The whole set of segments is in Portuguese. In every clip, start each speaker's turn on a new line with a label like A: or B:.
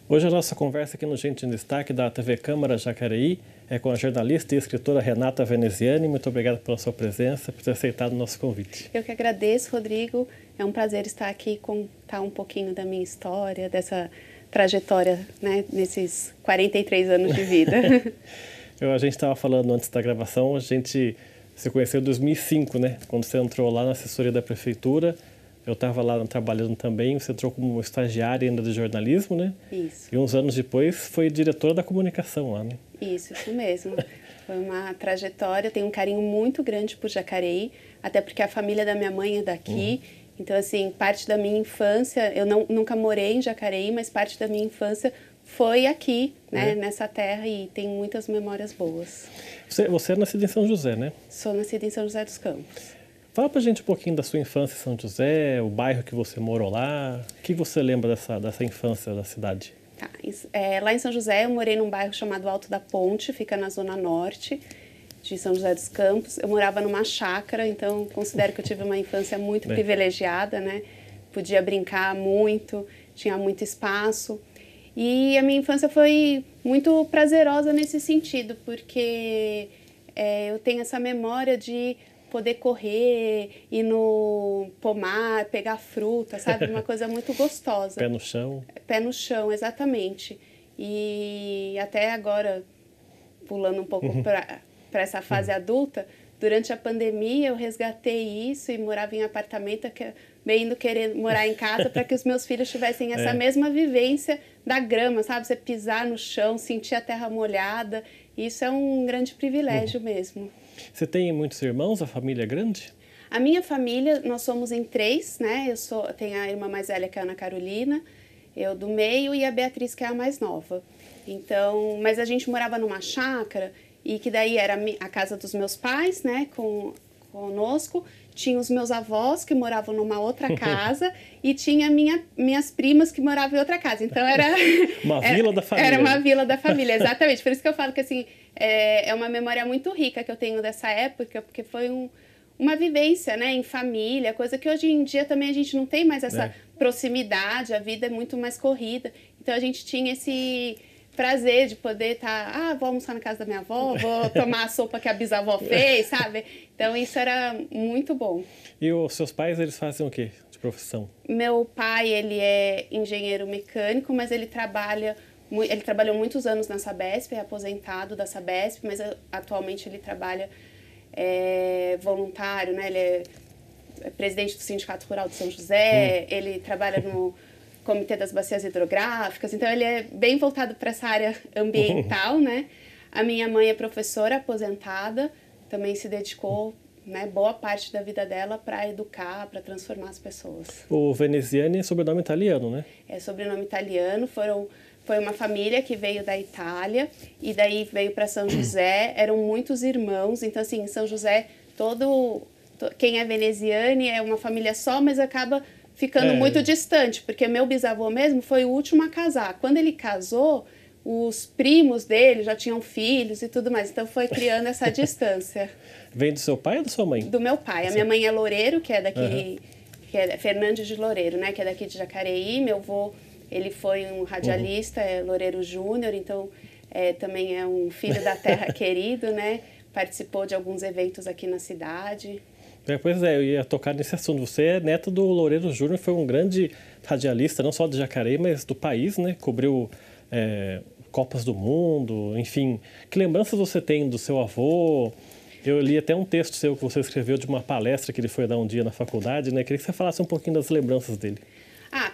A: Hoje a nossa conversa aqui no Gente em Destaque da TV Câmara Jacareí é com a jornalista e escritora Renata Veneziani. Muito obrigado pela sua presença, por ter aceitado o nosso convite.
B: Eu que agradeço, Rodrigo. É um prazer estar aqui e contar um pouquinho da minha história, dessa trajetória, né, nesses 43 anos de vida.
A: A gente estava falando antes da gravação, a gente se conheceu em 2005, né? Quando você entrou lá na assessoria da prefeitura. Eu estava lá trabalhando também, você entrou como estagiária ainda de jornalismo, né?
B: Isso.
A: E uns anos depois foi diretora da comunicação lá, né?
B: Isso mesmo. Foi uma trajetória, eu tenho um carinho muito grande por Jacareí, até porque a família da minha mãe é daqui. Então, assim, parte da minha infância, eu nunca morei em Jacareí, mas parte da minha infância foi aqui, né, nessa terra, e tenho muitas memórias boas.
A: Você é nascida em São José, né?
B: Sou nascida em São José dos Campos.
A: Fala pra gente um pouquinho da sua infância em São José, o bairro que você morou lá. O que você lembra dessa infância da cidade?
B: Tá, lá em São José eu morei num bairro chamado Alto da Ponte, fica na zona norte de São José dos Campos. Eu morava numa chácara, então considero que eu tive uma infância muito privilegiada, né? Podia brincar muito, tinha muito espaço. E a minha infância foi muito prazerosa nesse sentido, porque eu tenho essa memória de poder correr, ir no pomar, pegar fruta, sabe? Uma coisa muito gostosa.
A: Pé no chão.
B: Pé no chão, exatamente. E até agora, pulando um pouco para essa fase adulta, durante a pandemia eu resgatei isso e morava em apartamento, bem indo querer morar em casa para que os meus filhos tivessem essa mesma vivência da grama, sabe? Você pisar no chão, sentir a terra molhada, isso é um grande privilégio mesmo.
A: Você tem muitos irmãos? A família é grande?
B: A minha família, nós somos em 3, né? Eu tenho a irmã mais velha, que é a Ana Carolina, eu do meio, e a Beatriz, que é a mais nova. Então, mas a gente morava numa chácara, e que daí era a casa dos meus pais, né? Conosco. Tinha os meus avós, que moravam numa outra casa, e tinha minhas primas, que moravam em outra casa. Então, era...
A: Uma vila da família.
B: Era uma vila da família, exatamente. Por isso que eu falo que, assim, é uma memória muito rica que eu tenho dessa época, porque foi uma vivência, né, em família, coisa que hoje em dia também a gente não tem mais essa proximidade, a vida é muito mais corrida. Então, a gente tinha esse prazer de poder estar, vou almoçar na casa da minha avó, vou tomar a sopa que a bisavó fez, sabe? Então, isso era muito bom.
A: E os seus pais, eles fazem o quê de profissão?
B: Meu pai, ele é engenheiro mecânico, mas ele trabalhou muitos anos na Sabesp, é aposentado da Sabesp, mas atualmente ele trabalha voluntário, né? Ele é presidente do Sindicato Rural de São José, ele trabalha no Comitê das Bacias Hidrográficas, então ele é bem voltado para essa área ambiental, né? A minha mãe é professora aposentada, também se dedicou, né, boa parte da vida dela para educar, para transformar as pessoas.
A: O Veneziani é sobrenome italiano, né?
B: É sobrenome italiano, foi uma família que veio da Itália e daí veio para São José, eram muitos irmãos, então assim, em São José, quem é Veneziani é uma família só, mas acaba ficando muito distante, porque meu bisavô mesmo foi o último a casar. Quando ele casou, os primos dele já tinham filhos e tudo mais, então foi criando essa distância.
A: Vem do seu pai ou da sua mãe?
B: Do meu pai. A minha mãe é Loureiro, que é daqui, que é Fernandes de Loureiro, né, que é daqui de Jacareí. Meu avô, ele foi um radialista, é Loureiro Júnior, então também é um filho da terra querido, né? Participou de alguns eventos aqui na cidade.
A: Pois é, eu ia tocar nesse assunto. Você é neto do Loureiro Júnior, foi um grande radialista, não só de Jacareí, mas do país, né? Cobriu Copas do Mundo, enfim. Que lembranças você tem do seu avô? Eu li até um texto seu que você escreveu de uma palestra que ele foi dar um dia na faculdade, né? Queria que você falasse um pouquinho das lembranças dele.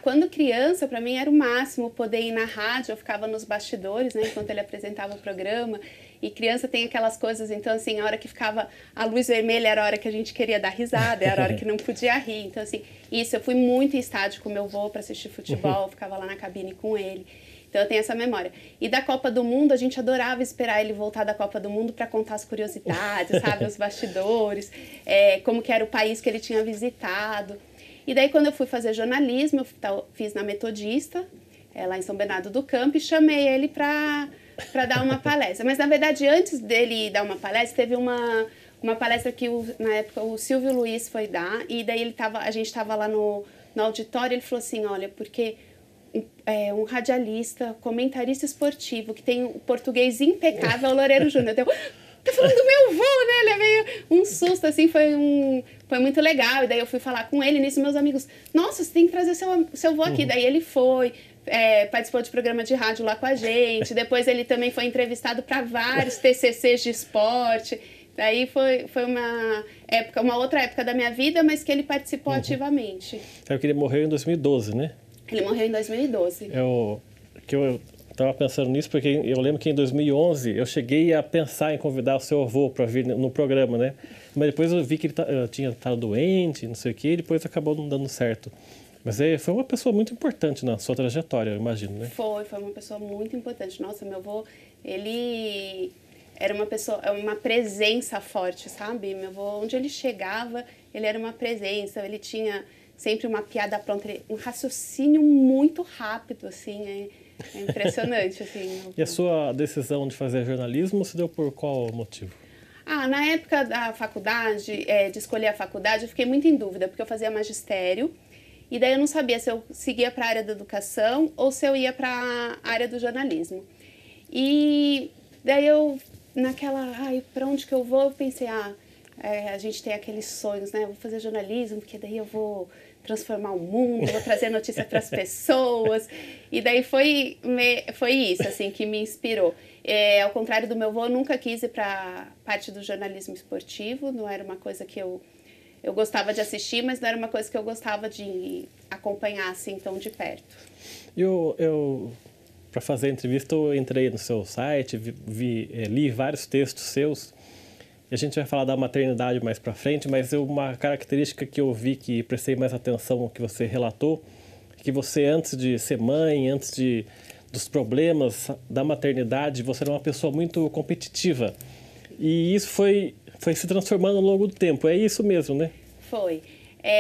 B: Quando criança, para mim era o máximo poder ir na rádio, eu ficava nos bastidores, né, enquanto ele apresentava o programa, e criança tem aquelas coisas, então assim, a hora que ficava a luz vermelha era a hora que a gente queria dar risada, era a hora que não podia rir, então assim, eu fui muito em estádio com meu avô para assistir futebol, ficava lá na cabine com ele, então eu tenho essa memória. E da Copa do Mundo, a gente adorava esperar ele voltar da Copa do Mundo para contar as curiosidades, sabe, os bastidores, como que era o país que ele tinha visitado. E daí, quando eu fui fazer jornalismo, eu fiz na Metodista, lá em São Bernardo do Campo, e chamei ele para dar uma palestra. Mas, na verdade, antes dele dar uma palestra, teve uma palestra que, na época, o Silvio Luiz foi dar, e daí a gente estava lá no auditório, ele falou assim, olha, porque um radialista, comentarista esportivo, que tem o português impecável, o Loureiro Júnior. Tá falando do meu avô, né? Ele é meio um susto, assim, foi muito legal. E daí eu fui falar com ele, nisso meus amigos, nossa, você tem que trazer seu avô aqui. Daí ele foi, participou de programa de rádio lá com a gente. Depois ele também foi entrevistado para vários TCCs de esporte. Daí foi uma outra época da minha vida, mas que ele participou ativamente.
A: Sabe que ele morreu em 2012, né?
B: Ele morreu em 2012.
A: Eu estava pensando nisso porque eu lembro que em 2011 eu cheguei a pensar em convidar o seu avô para vir no programa, né? Mas depois eu vi que ele tinha estado doente, não sei o quê, e depois acabou não dando certo. Mas foi uma pessoa muito importante na sua trajetória, eu imagino, né?
B: Foi uma pessoa muito importante. Nossa, meu avô, ele era uma presença forte, sabe? Meu avô, onde ele chegava, ele era uma presença, ele tinha sempre uma piada pronta, um raciocínio muito rápido, assim, é impressionante, assim.
A: E a sua decisão de fazer jornalismo se deu por qual motivo?
B: Na época da faculdade, de escolher a faculdade, eu fiquei muito em dúvida, porque eu fazia magistério, e daí eu não sabia se eu seguia para a área da educação ou se eu ia para a área do jornalismo. E daí eu, para onde que eu vou? Eu pensei, a gente tem aqueles sonhos, né? Eu vou fazer jornalismo, porque daí eu vou transformar o mundo, vou trazer notícia para as pessoas. E daí foi isso, assim, que me inspirou. Ao contrário do meu avô, eu nunca quis ir para parte do jornalismo esportivo, não era uma coisa que eu gostava de assistir, mas não era uma coisa que eu gostava de acompanhar, assim, tão de perto.
A: Para fazer a entrevista, eu entrei no seu site, li vários textos seus. E a gente vai falar da maternidade mais para frente, mas uma característica que eu vi, que prestei mais atenção no que você relatou, que você, antes de ser mãe, dos problemas da maternidade, você era uma pessoa muito competitiva. E isso foi se transformando ao longo do tempo. É isso mesmo, né?
B: Foi.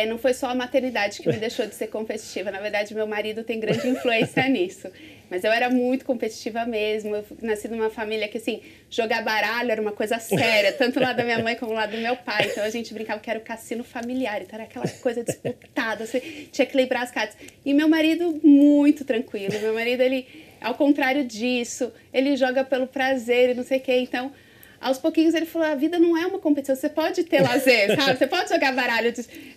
B: Não foi só a maternidade que me deixou de ser competitiva. Na verdade, meu marido tem grande influência nisso. Mas eu era muito competitiva mesmo. Eu nasci numa família que, assim, jogar baralho era uma coisa séria, tanto lá da minha mãe como lá do meu pai. Então a gente brincava que era o cassino familiar. Então era aquela coisa disputada, você tinha que lembrar as cartas. E meu marido, muito tranquilo. Meu marido, ele, ao contrário disso, ele joga pelo prazer e não sei o quê. Então, aos pouquinhos ele falou, a vida não é uma competição, você pode ter lazer, sabe? Você pode jogar baralho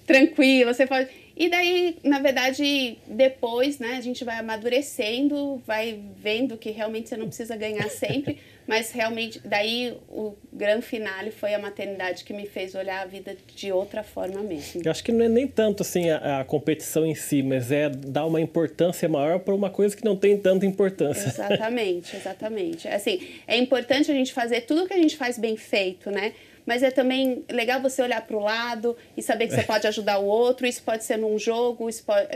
B: tranquilo, você pode... E daí, na verdade, depois, né, a gente vai amadurecendo, vai vendo que realmente você não precisa ganhar sempre, mas realmente, daí o grande finale foi a maternidade que me fez olhar a vida de outra forma mesmo.
A: Eu acho que não é nem tanto assim a competição em si, mas é dar uma importância maior para uma coisa que não tem tanta importância.
B: Exatamente. Assim, é importante a gente fazer tudo o que a gente faz bem feito, né? Mas é também legal você olhar para o lado e saber que você pode ajudar o outro. Isso pode ser num jogo,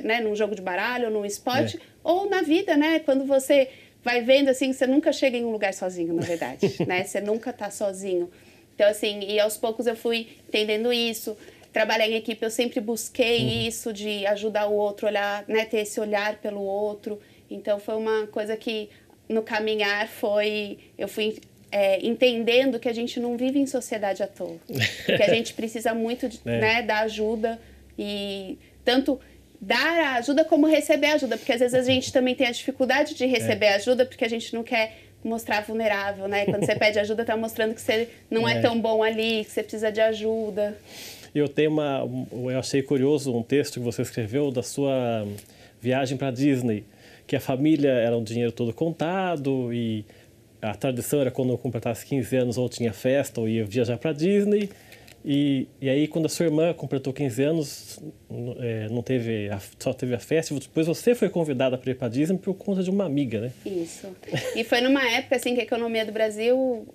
B: né? Num jogo de baralho, num esporte, ou na vida, né? Quando você vai vendo, assim, você nunca chega em um lugar sozinho, na verdade, né? Você nunca está sozinho. Então, assim, e aos poucos eu fui entendendo isso. Trabalhar em equipe, eu sempre busquei isso de ajudar o outro, olhar, né? Ter esse olhar pelo outro. Então, foi uma coisa que no caminhar eu fui... entendendo que a gente não vive em sociedade à toa, que a gente precisa muito né, da ajuda, e tanto dar a ajuda como receber ajuda, porque às vezes a gente também tem a dificuldade de receber ajuda porque a gente não quer mostrar vulnerável, né? Quando você pede ajuda, tá mostrando que você não é tão bom ali, que você precisa de ajuda.
A: Eu achei curioso um texto que você escreveu da sua viagem para Disney, que a família era um dinheiro todo contado e a tradição era quando eu completasse 15 anos ou tinha festa ou ia viajar para Disney. E aí, quando a sua irmã completou 15 anos, só teve a festa. Depois você foi convidada para ir para Disney por conta de uma amiga, né?
B: Isso. E foi numa época assim, que a economia do Brasil,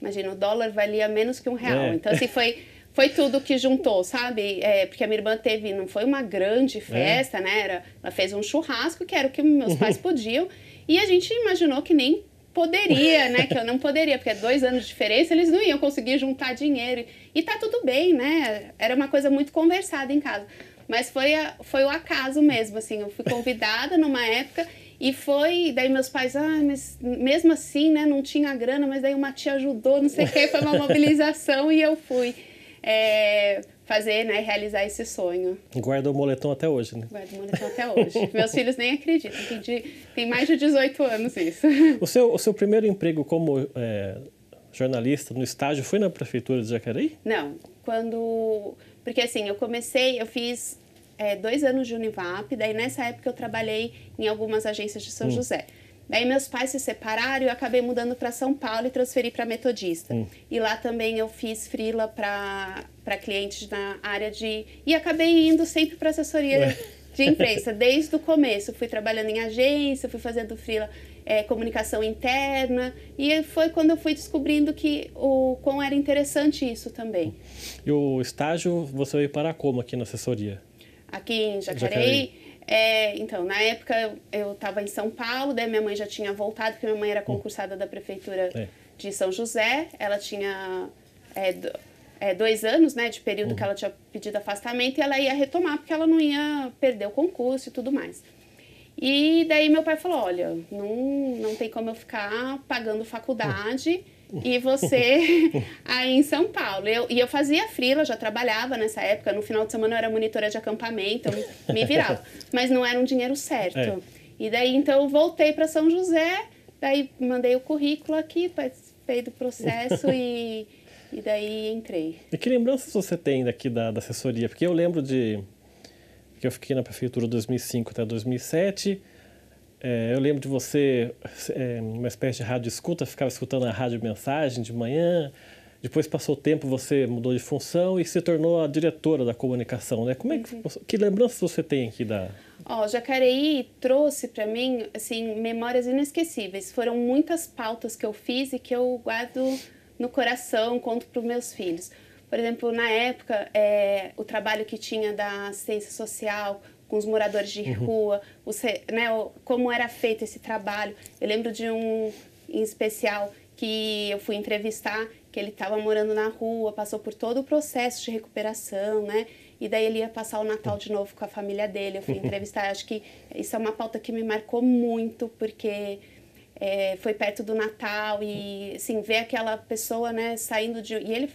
B: imagina, o dólar valia menos que R$1. Então, assim, foi tudo que juntou, sabe? Porque a minha irmã não foi uma grande festa, né? Ela fez um churrasco, que era o que meus pais podiam. E a gente imaginou que nem poderia, né? Que eu não poderia, porque 2 anos de diferença, eles não iam conseguir juntar dinheiro. E tá tudo bem, né? Era uma coisa muito conversada em casa. Mas foi o acaso mesmo, assim. Eu fui convidada numa época e daí meus pais, mas mesmo assim, né? Não tinha grana, mas daí uma tia ajudou, não sei o que, foi uma mobilização e eu fui. fazer, né, realizar esse sonho.
A: Guarda o moletom até hoje, né?
B: Guardo o moletom até hoje. Meus filhos nem acreditam, tem mais de 18 anos isso.
A: O seu primeiro emprego como jornalista no estágio foi na prefeitura de Jacareí?
B: Não, porque assim, eu fiz 2 anos de Univap, daí nessa época eu trabalhei em algumas agências de São José. Daí meus pais se separaram e eu acabei mudando para São Paulo e transferi para Metodista. E lá também eu fiz freela para clientes na área de... E acabei indo sempre para assessoria de imprensa, desde o começo. Fui trabalhando em agência, fui fazendo freela, comunicação interna. E foi quando eu fui descobrindo quão era interessante isso também.
A: E o estágio você veio para como aqui na assessoria?
B: Aqui em Jacareí? Então, na época eu estava em São Paulo, daí minha mãe já tinha voltado, porque minha mãe era concursada da prefeitura de São José. Ela tinha 2 anos, né, de período que ela tinha pedido afastamento, e ela ia retomar, porque ela não ia perder o concurso e tudo mais. E daí meu pai falou, olha, não tem como eu ficar pagando faculdade e você aí em São Paulo. Eu fazia freela, já trabalhava nessa época, no final de semana eu era monitora de acampamento, eu me virava, mas não era um dinheiro certo. E daí então eu voltei para São José, daí mandei o currículo aqui, participei do processo e daí entrei.
A: E que lembranças você tem daqui da assessoria? Porque eu lembro que eu fiquei na prefeitura de 2005 até 2007. Eu lembro de você, uma espécie de rádio escuta, ficava escutando a rádio mensagem de manhã. Depois passou o tempo, você mudou de função e se tornou a diretora da comunicação, né? Que lembranças você tem aqui da...
B: Jacareí trouxe para mim, assim, memórias inesquecíveis. Foram muitas pautas que eu fiz e que eu guardo no coração, conto para os meus filhos. Por exemplo, na época, o trabalho que tinha da assistência social com os moradores de rua, como era feito esse trabalho. Eu lembro de um em especial que eu fui entrevistar, que ele estava morando na rua, passou por todo o processo de recuperação, né? E daí ele ia passar o Natal de novo com a família dele. Eu fui entrevistar, acho que isso é uma pauta que me marcou muito, porque foi perto do Natal e, assim, ver aquela pessoa, né, saindo de...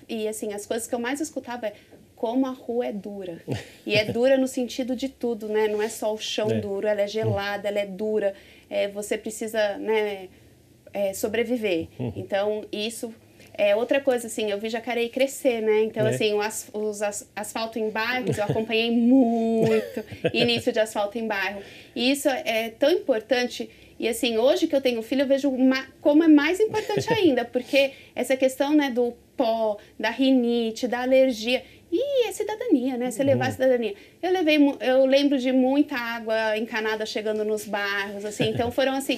B: E assim, as coisas que eu mais escutava como a rua é dura. E é dura no sentido de tudo, né? Não é só o chão duro, ela é gelada, ela é dura. Você precisa, né, sobreviver. Então, isso é outra coisa, assim, eu vi Jacareí crescer, né? Então, assim, os asfalto em bairros, eu acompanhei muito início de asfalto em bairro. E isso é tão importante. E, assim, hoje que eu tenho filho, eu vejo como é mais importante ainda, porque essa questão, né, do pó, da rinite, da alergia... E é cidadania, né? Você levar a cidadania. Eu lembro de muita água encanada chegando nos bairros, assim. Então, foram, assim...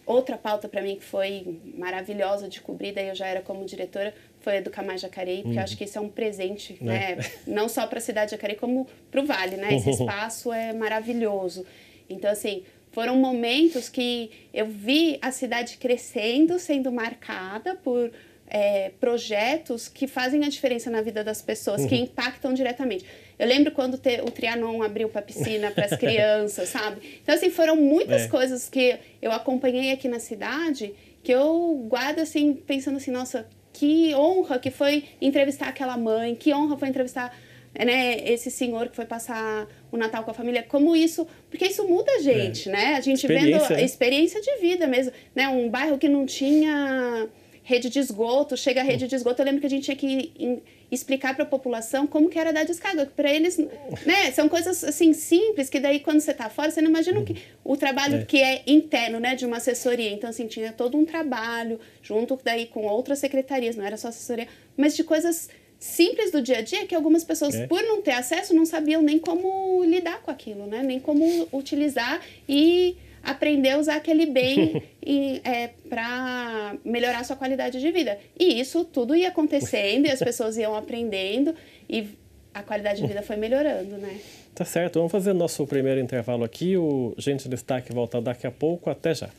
B: outra pauta para mim que foi maravilhosa de cobrir, daí eu já era como diretora, foi Educar Mais Jacareí, porque eu acho que isso é um presente, né? Não só para a cidade de Jacareí, como para o Vale, né? Esse espaço é maravilhoso. Então, assim... Foram momentos que eu vi a cidade crescendo, sendo marcada por projetos que fazem a diferença na vida das pessoas, que impactam diretamente. Eu lembro quando o Trianon abriu para piscina para as crianças, sabe? Então, assim, foram muitas coisas que eu acompanhei aqui na cidade que eu guardo, assim, pensando assim, nossa, que honra que foi entrevistar aquela mãe, que honra foi entrevistar... né, esse senhor que foi passar o Natal com a família, como isso, porque isso muda a gente, né? A gente vendo a experiência de vida mesmo, né? Um bairro que não tinha rede de esgoto, chega a rede de esgoto, eu lembro que a gente tinha que explicar para a população como que era dar descarga, para eles, né? São coisas assim simples que daí quando você está fora, você não imagina o trabalho que é interno, né, de uma assessoria. Então, assim, tinha todo um trabalho junto daí com outras secretarias, não era só assessoria, mas de coisas simples do dia a dia que algumas pessoas, por não ter acesso, não sabiam nem como lidar com aquilo, né? Nem como utilizar e aprender a usar aquele bem para melhorar a sua qualidade de vida. E isso tudo ia acontecendo e as pessoas iam aprendendo e a qualidade de vida foi melhorando, né?
A: Tá certo, vamos fazer nosso primeiro intervalo aqui. O Gente em Destaque volta daqui a pouco. Até já.